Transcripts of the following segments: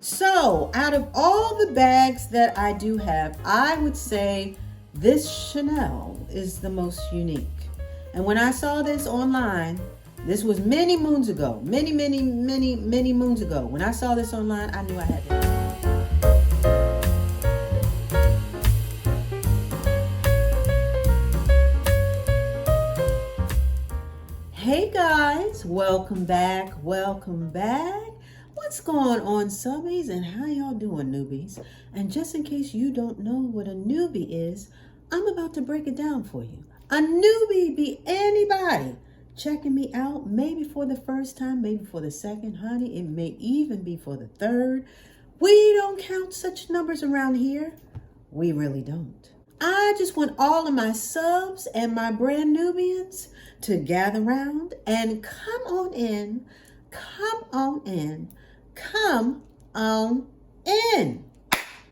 So, out of all the bags that I do have, I would say this Chanel is the most unique. And when I saw this online, this was many moons ago, many moons ago. When I saw this online, I knew I had it. Hey guys, welcome back, welcome back. What's going on, subbies, and how y'all doing, newbies? And just in case you don't know what a newbie is, I'm about to break it down for you. A newbie be anybody checking me out, maybe for the first time, maybe for the second, honey. It may even be for the third. We don't count such numbers around here. We really don't. I just want all of my subs and my brand Nubians to gather around and come on in, come on in, come on in.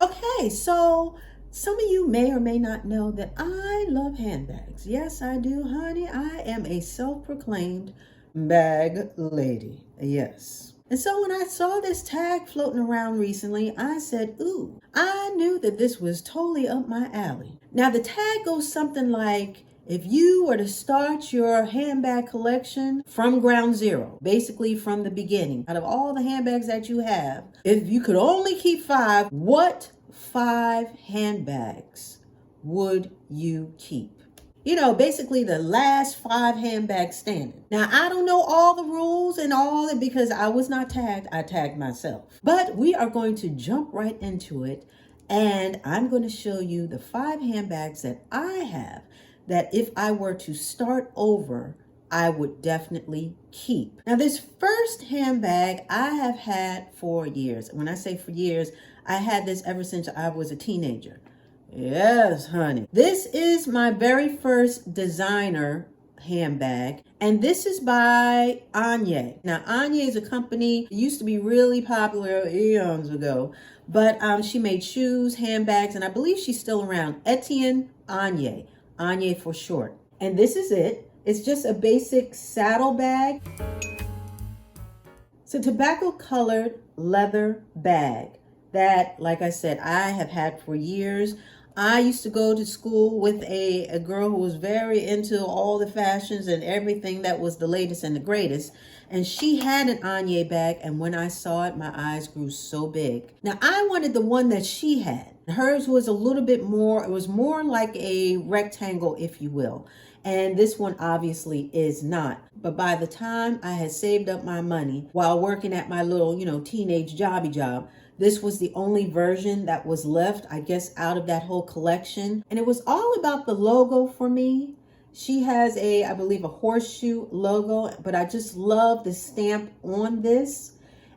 Okay, so some of you may or may not know that I love handbags. Yes, I do, honey. I am a self-proclaimed bag lady. Yes. And so when I saw this tag floating around recently, I said, ooh, I knew that this was totally up my alley. Now the tag goes something like, if you were to start your handbag collection from ground zero, basically from the beginning, out of all the handbags that you have, if you could only keep 5, what 5 handbags would you keep? You know, basically the last 5 handbags standing. Now, I don't know all the rules and all that because I was not tagged. I tagged myself. But we are going to jump right into it. And I'm going to show you the 5 handbags that I have that if I were to start over, I would definitely keep. Now, this first handbag I have had for years. When I say for years, I had this ever since I was a teenager. Yes, honey. This is my very first designer handbag, and this is by Anya. Now, Anya is a company that used to be really popular eons ago, but she made shoes, handbags, and I believe she's still around. Etienne Anya. Anya for short. And this is it. It's just a basic saddle bag. It's a tobacco colored leather bag that, like I said, I have had for years. I used to go to school with a girl who was very into all the fashions and everything that was the latest and the greatest. And she had an Anya bag, and when I saw it, my eyes grew so big. Now, I wanted the one that she had. Hers was a little bit more, it was more like a rectangle, if you will. And this one obviously is not. But by the time I had saved up my money while working at my little, teenage jobby job, this was the only version that was left, I guess, out of that whole collection. And it was all about the logo for me. She has I believe, a horseshoe logo, but I just love the stamp on this.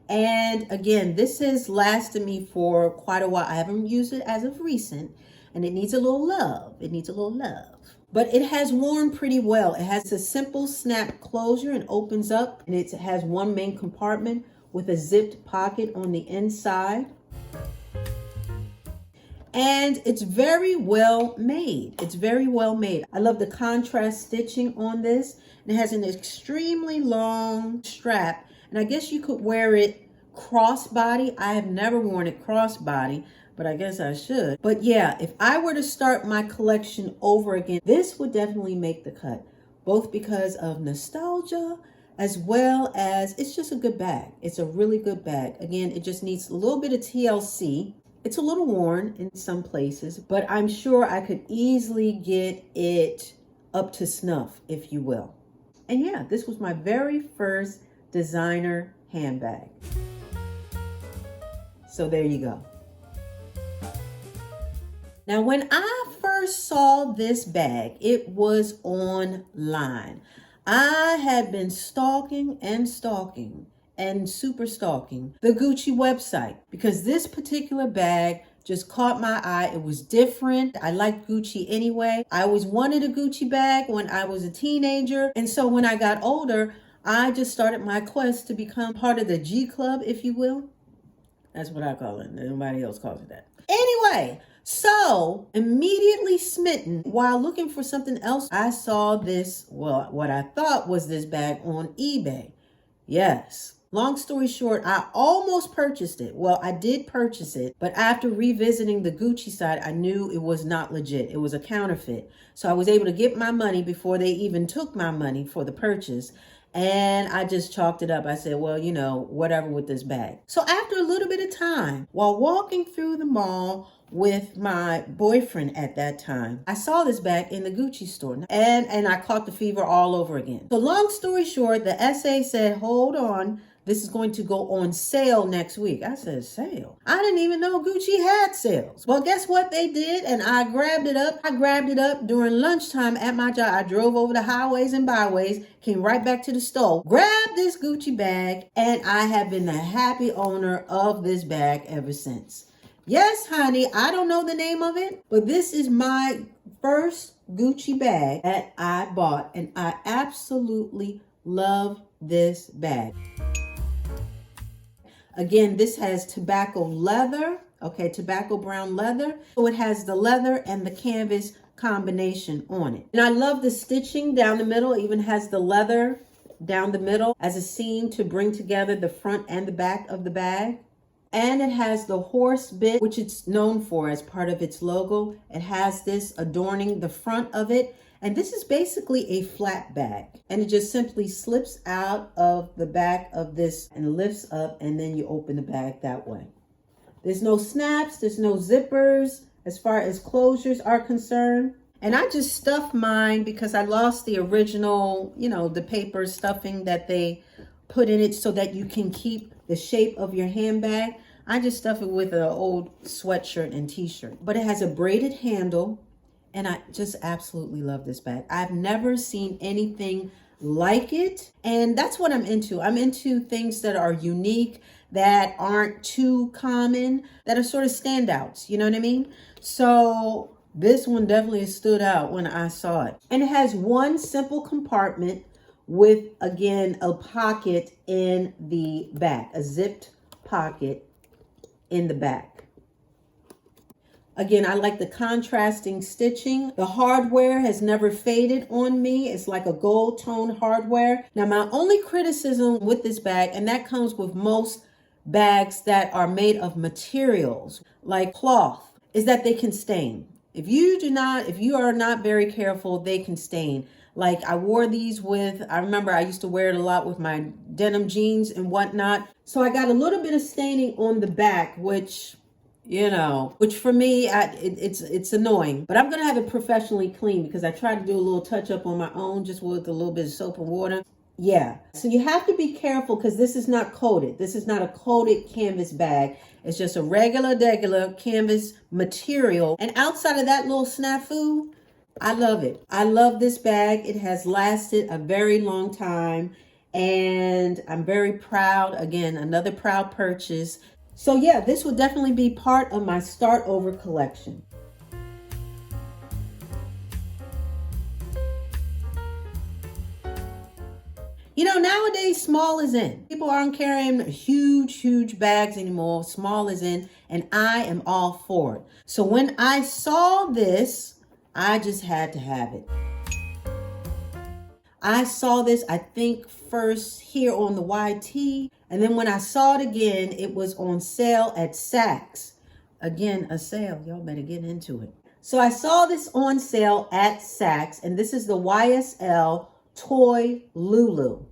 And again, this has lasted me for quite a while. I haven't used it as of recent, and it needs a little love. It needs a little love. But it has worn pretty well. It has a simple snap closure and opens up, and it has one main compartment with a zipped pocket on the inside. And it's very well made. It's very well made. I love the contrast stitching on this. And it has an extremely long strap. And I guess you could wear it crossbody. I have never worn it crossbody, but I guess I should. But yeah, if I were to start my collection over again, this would definitely make the cut, both because of nostalgia as well as it's just a good bag. It's a really good bag. Again, it just needs a little bit of TLC. It's a little worn in some places, but I'm sure I could easily get it up to snuff, if you will. And yeah, this was my very first designer handbag. So there you go. Now, when I first saw this bag, it was online. I had been stalking and super stalking the Gucci website because this particular bag just caught my eye. It was different. I liked Gucci anyway. I always wanted a Gucci bag when I was a teenager. And so when I got older, I just started my quest to become part of the G Club, if you will. That's what I call it. Nobody else calls it that. Anyway, so immediately smitten, while looking for something else, I saw this, well, what I thought was this bag on eBay. Yes, Long story short, I almost purchased it. Well, I did purchase it, but after revisiting the Gucci side, I knew it was not legit. It was a counterfeit. So I was able to get my money before they even took my money for the purchase. And I just chalked it up. I said, well, you know, whatever with this bag. So after a little bit of time, while walking through the mall with my boyfriend at that time, I saw this bag in the Gucci store, and I caught the fever all over again. So long story short, the SA said, hold on, this is going to go on sale next week. I said, sale? I didn't even know Gucci had sales. Well, guess what they did? And I grabbed it up. I grabbed it up during lunchtime at my job. I drove over the highways and byways, came right back to the store, grabbed this Gucci bag, and I have been the happy owner of this bag ever since. Yes, honey, I don't know the name of it, but this is my first Gucci bag that I bought, and I absolutely love this bag. Again, this has tobacco leather, okay, tobacco brown leather. So it has the leather and the canvas combination on it. And I love the stitching down the middle. It even has the leather down the middle as a seam to bring together the front and the back of the bag. And it has the horse bit, which it's known for as part of its logo. It has this adorning the front of it. And this is basically a flat bag. And it just simply slips out of the back of this and lifts up, and then you open the bag that way. There's no snaps, there's no zippers as far as closures are concerned. And I just stuffed mine because I lost the original, you know, the paper stuffing that they put in it so that you can keep the shape of your handbag. I just stuff it with an old sweatshirt and t-shirt. But it has a braided handle, and I just absolutely love this bag. I've never seen anything like it, and that's what I'm into. I'm into things that are unique, that aren't too common, that are sort of standouts, you know what I mean? So this one definitely stood out when I saw it. And it has one simple compartment with, again, a pocket in the back, a zipped pocket in the back. Again, I like the contrasting stitching. The hardware has never faded on me. It's like a gold tone hardware. Now, my only criticism with this bag, and that comes with most bags that are made of materials like cloth, is that they can stain. If you are not very careful, they can stain. Like I wore these with, I remember I used to wear it a lot with my denim jeans and whatnot. So I got a little bit of staining on the back, which, you know, which for me, it's annoying. But I'm going to have it professionally cleaned because I tried to do a little touch up on my own just with a little bit of soap and water. Yeah. So you have to be careful because this is not coated. This is not a coated canvas bag. It's just a regular canvas material. And outside of that little snafu, I love it. I love this bag. It has lasted a very long time. And I'm very proud. Again, another proud purchase. So yeah, this will definitely be part of my start over collection. You know, nowadays, small is in. People aren't carrying huge bags anymore. Small is in, and I am all for it. So when I saw this, I just had to have it. I saw this, I think, first here on the YT. And then when I saw it again, it was on sale at Saks. Again, a sale. Y'all better get into it. So I saw this on sale at Saks, and this is the YSL Toy Lulu.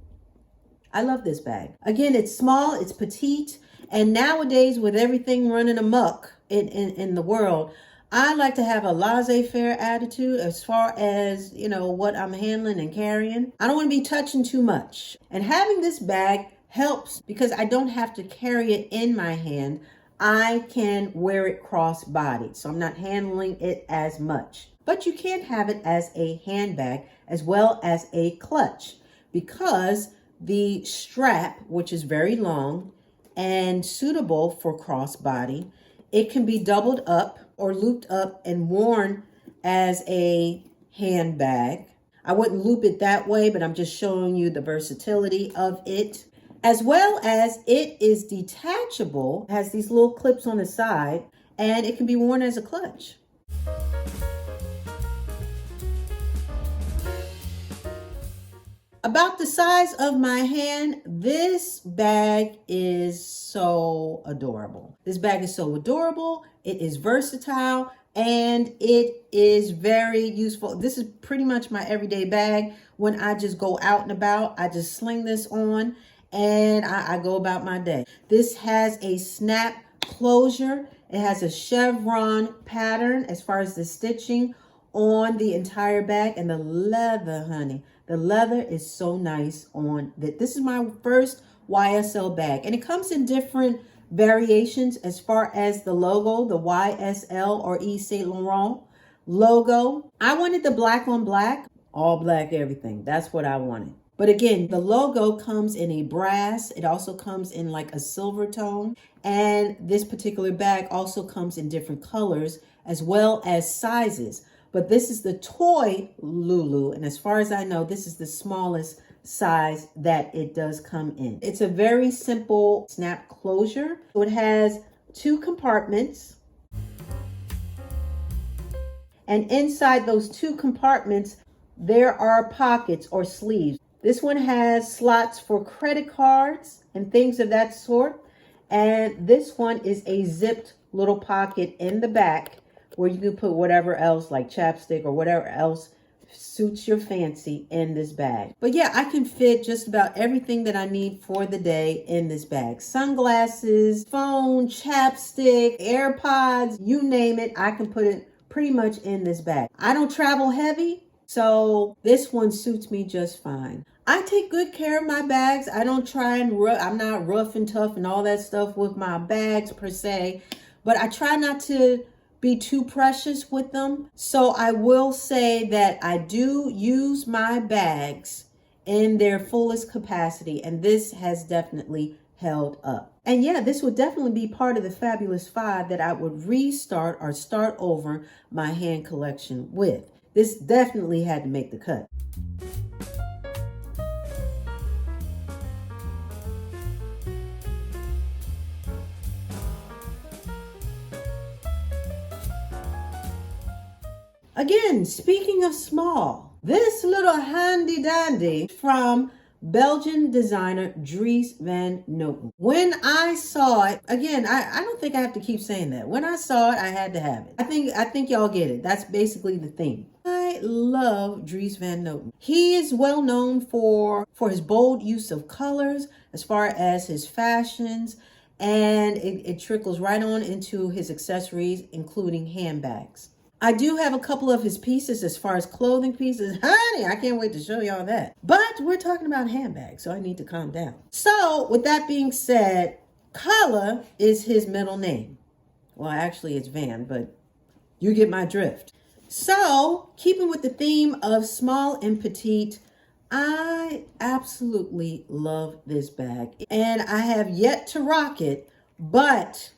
I love this bag. Again, it's small, it's petite, and nowadays with everything running amok in the world, I like to have a laissez-faire attitude as far as, you know, what I'm handling and carrying. I don't want to be touching too much. And having this bag helps because I don't have to carry it in my hand. I can wear it cross-bodied, so I'm not handling it as much. But you can have it as a handbag as well as a clutch because the strap, which is very long and suitable for crossbody, it can be doubled up or looped up and worn as a handbag. I wouldn't loop it that way, but I'm just showing you the versatility of it. As well as it is detachable, has these little clips on the side, and it can be worn as a clutch. About the size of my hand, this bag is so adorable. This bag is so adorable. It is versatile and it is very useful. This is pretty much my everyday bag. When I just go out and about, I just sling this on and I go about my day. This has a snap closure. It has a chevron pattern as far as the stitching on the entire bag, and the leather, honey. The leather is so nice on that. This is my first YSL bag, and it comes in different variations as far as the logo, the YSL or Yves Saint Laurent logo. I wanted the black on black, all black everything. That's what I wanted. But again, the logo comes in a brass. It also comes in like a silver tone. And this particular bag also comes in different colors as well as sizes. But this is the toy Lulu. And as far as I know, this is the smallest size that it does come in. It's a very simple snap closure. So it has 2 compartments. And inside those 2 compartments, there are pockets or sleeves. This one has slots for credit cards and things of that sort. And this one is a zipped little pocket in the back where you can put whatever else like chapstick or whatever else suits your fancy in this bag. But yeah, I can fit just about everything that I need for the day in this bag. Sunglasses, phone, chapstick, AirPods, you name it, I can put it pretty much in this bag. I don't travel heavy, so this one suits me just fine. I take good care of my bags. I don't try and I'm not rough and tough and all that stuff with my bags per se, but I try not to be too precious with them. So I will say that I do use my bags in their fullest capacity, and this has definitely held up. And yeah, this would definitely be part of the Fabulous 5 that I would restart or start over my hand collection with. This definitely had to make the cut. Again, speaking of small, this little handy dandy from Belgian designer Dries Van Noten. When I saw it, again, I don't think I have to keep saying that. When I saw it, I had to have it. I think y'all get it. That's basically the theme. I love Dries Van Noten. He is well known for his bold use of colors as far as his fashions, and it trickles right on into his accessories, including handbags. I do have a couple of his pieces as far as clothing pieces. Honey, I can't wait to show y'all that. But we're talking about handbags, so I need to calm down. So with that being said, Color is his middle name. Well, actually it's Van, but you get my drift. So keeping with the theme of small and petite, I absolutely love this bag. And I have yet to rock it, but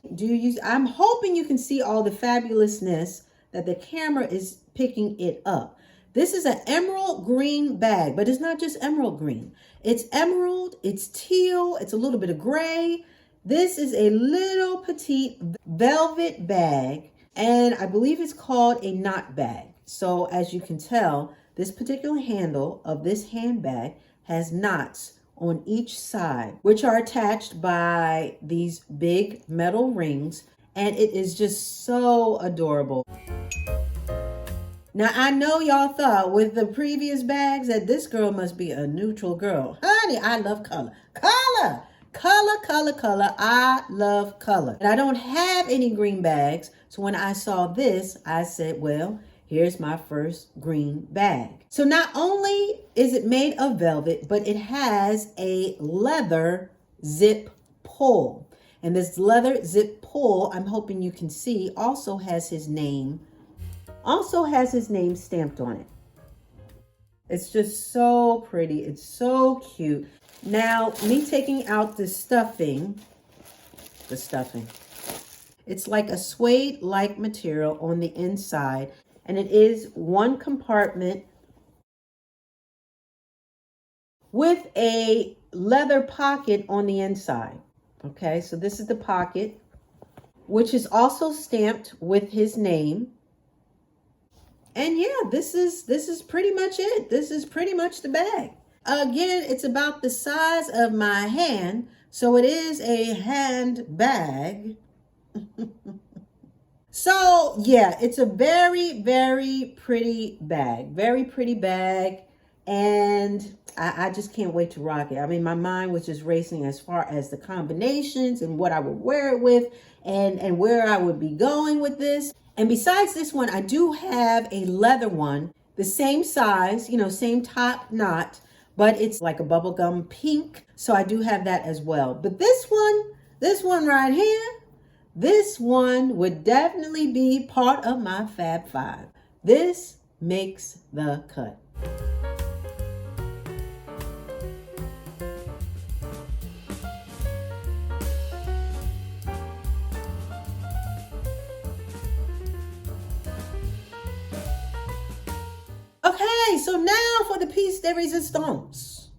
I'm hoping you can see all the fabulousness that the camera is picking it up. This is an emerald green bag, but it's not just emerald green. It's emerald, it's teal, it's a little bit of gray. This is a little petite velvet bag, and I believe it's called a knot bag. So as you can tell, this particular handle of this handbag has knots on each side, which are attached by these big metal rings, and it is just so adorable. Now, I know y'all thought with the previous bags that this girl must be a neutral girl. Honey, I love color. Color! Color, color, color. I love color. And I don't have any green bags. So when I saw this, I said, well, here's my first green bag. So not only is it made of velvet, but it has a leather zip pull. And this leather zip pull, I'm hoping you can see, also has his name stamped on it. It's just so pretty. It's so cute. Now, me taking out the stuffing, it's like a suede-like material on the inside, and it is one compartment with a leather pocket on the inside. Okay, so this is the pocket, which is also stamped with his name. And yeah, this is pretty much it. This is pretty much the bag. Again, it's about the size of my hand, so it is a handbag. So yeah, it's a very, very pretty bag. Very pretty bag. And I just can't wait to rock it. I mean, my mind was just racing as far as the combinations and what I would wear it with and where I would be going with this. And besides this one, I do have a leather one, the same size, same top knot, but it's like a bubblegum pink. So I do have that as well. But this one right here, this one would definitely be part of my Fab Five. This makes the cut. Okay, so now for the piece de resistance.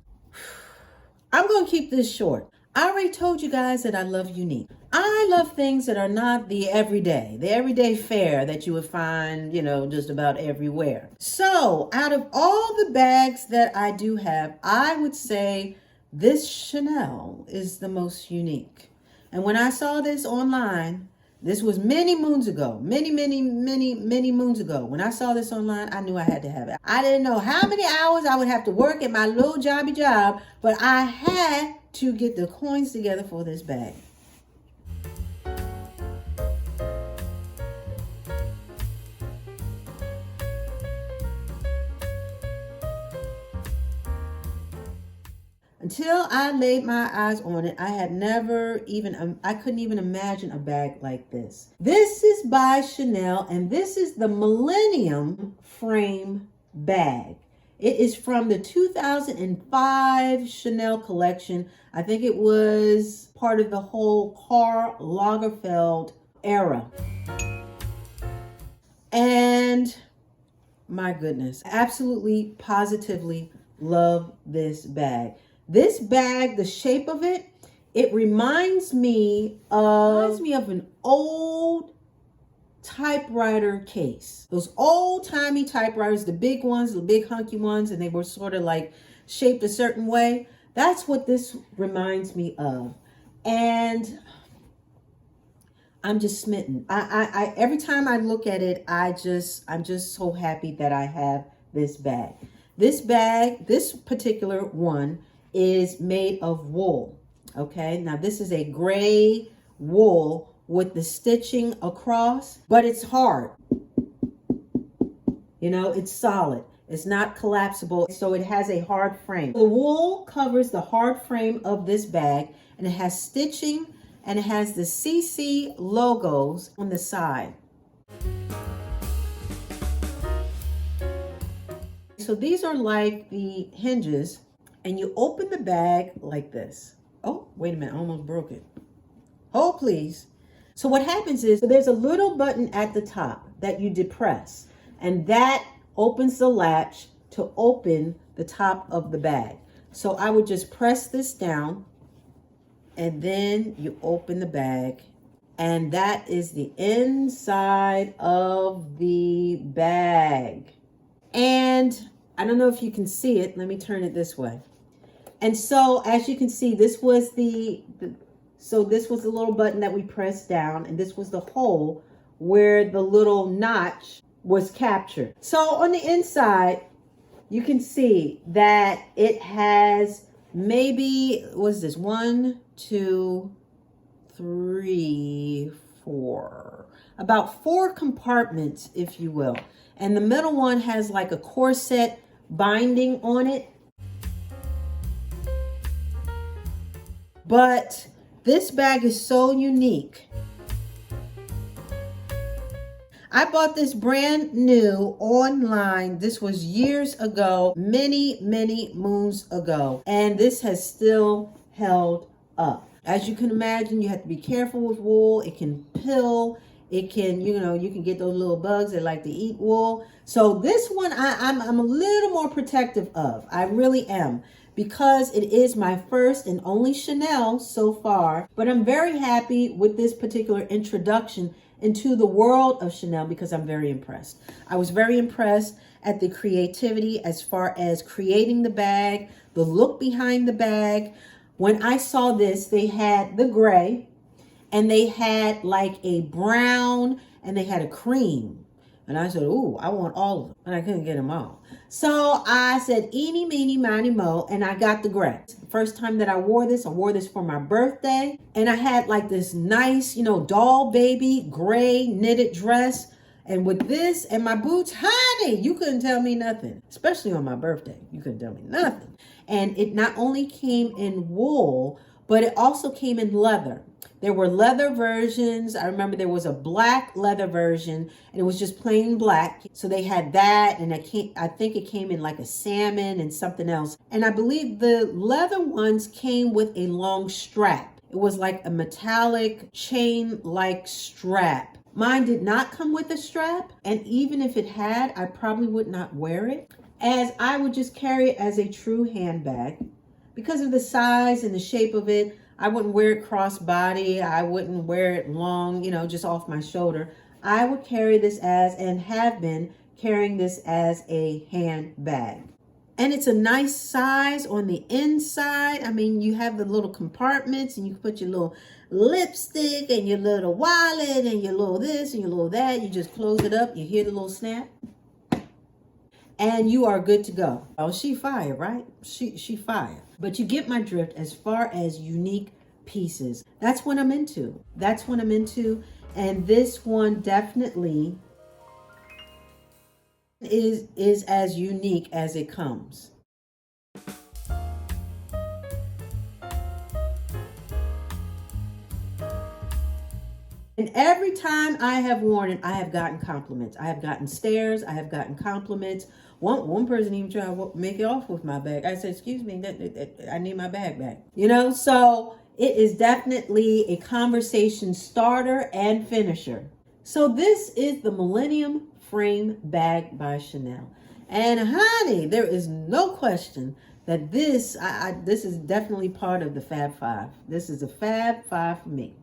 I'm going to keep this short. I already told you guys that I love unique. I love things that are not the everyday fare that you would find, just about everywhere. So out of all the bags that I do have, I would say this Chanel is the most unique. And when I saw this online, this was many moons ago, many moons ago. When I saw this online, I knew I had to have it. I didn't know how many hours I would have to work at my little jobby job, but I had to get the coins together for this bag. Until I laid my eyes on it, I had I couldn't even imagine a bag like this. This is by Chanel, and this is the Millennium Frame bag. It is from the 2005 Chanel collection. I think it was part of the whole Karl Lagerfeld era. And my goodness, absolutely, positively love this bag. This bag, the shape of it, it reminds me of an old typewriter case. Those old-timey typewriters, the big ones, the big hunky ones, and they were sort of like shaped a certain way. That's what this reminds me of. And I'm just smitten. I every time I look at it, I'm just so happy that I have this bag. This bag, this particular one, is made of wool. Okay, now this is a gray wool with the stitching across, but it's hard. It's solid. It's not collapsible, so it has a hard frame. The wool covers the hard frame of this bag, and it has stitching, and it has the CC logos on the side. So these are like the hinges, and you open the bag like this. Oh, wait a minute, I almost broke it. Oh, please. So what happens is, there's a little button at the top that you depress, and that opens the latch to open the top of the bag. So I would just press this down, and then you open the bag, and that is the inside of the bag. And I don't know if you can see it. Let me turn it this way. And so as you can see, this was the little button that we pressed down, and this was the hole where the little notch was captured. So on the inside, you can see that it has maybe, what is this? 1, 2, 3, 4. About 4 compartments, if you will. And the middle one has like a corset binding on it. But this bag is so unique. I bought this brand new online. This was years ago, many moons ago. And this has still held up. As you can imagine, you have to be careful with wool. It can pill. It can, you can get those little bugs that like to eat wool. So this one, I'm a little more protective of. I really am. Because it is my first and only Chanel so far. But I'm very happy with this particular introduction into the world of Chanel because I'm very impressed. I was very impressed. at the creativity as far as creating the bag, the look behind the bag. When I saw this, they had the gray and they had like a brown and they had a cream. And I said, ooh, I want all of them. And I couldn't get them all. So I said, eeny, meeny, miny, mo, and I got the gray. First time that I wore this for my birthday. And I had like this nice, doll baby gray knitted dress. And with this and my boots, honey, you couldn't tell me nothing. Especially on my birthday. You couldn't tell me nothing. And it not only came in wool, but it also came in leather. There were leather versions. I remember there was a black leather version and it was just plain black. So they had that, and I think it came in like a salmon and something else. And I believe the leather ones came with a long strap. It was like a metallic chain-like strap. Mine did not come with a strap, and even if it had, I probably would not wear it, as I would just carry it as a true handbag. Because of the size and the shape of it, I wouldn't wear it crossbody. I wouldn't wear it long, just off my shoulder. I would carry this as, and have been carrying this as, a handbag. And it's a nice size on the inside. I mean, you have the little compartments and you can put your little lipstick and your little wallet and your little this and your little that. You just close it up. You hear the little snap. And you are good to go. Oh, she fire, right? She fire. But you get my drift as far as unique pieces. That's what I'm into. That's what I'm into. And this one definitely is as unique as it comes. And every time I have worn it, I have gotten compliments. I have gotten stares. I have gotten compliments. One person even tried to make it off with my bag. I said, excuse me, I need my bag back. So it is definitely a conversation starter and finisher. So this is the Millennium Frame Bag by Chanel. And honey, there is no question that this is definitely part of the Fab Five. This is a Fab Five for me.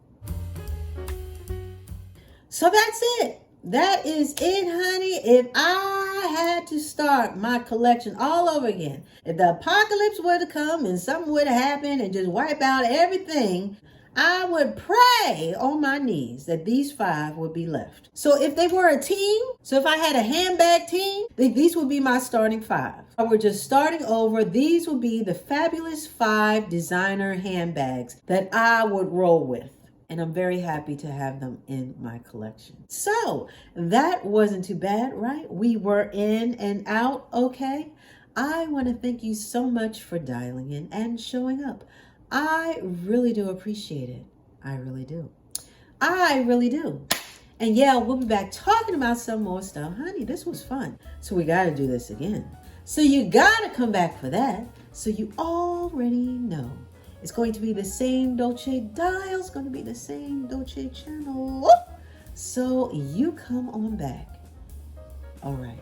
So that's it. That is it, honey. If I had to start my collection all over again, if the apocalypse were to come and something were to happen and just wipe out everything, I would pray on my knees that these 5 would be left. So if they were a team, so if I had a handbag team, these would be my starting 5. If we're just starting over, these would be the fabulous 5 designer handbags that I would roll with. And I'm very happy to have them in my collection. So that wasn't too bad, right? We were in and out, okay? I want to thank you so much for dialing in and showing up. I really do appreciate it. I really do. I really do. And yeah, we'll be back talking about some more stuff. Honey, this was fun. So we got to do this again. So you got to come back for that. So you already know. It's going to be the same Dolce dial. It's going to be the same Dolce channel. So you come on back. All right.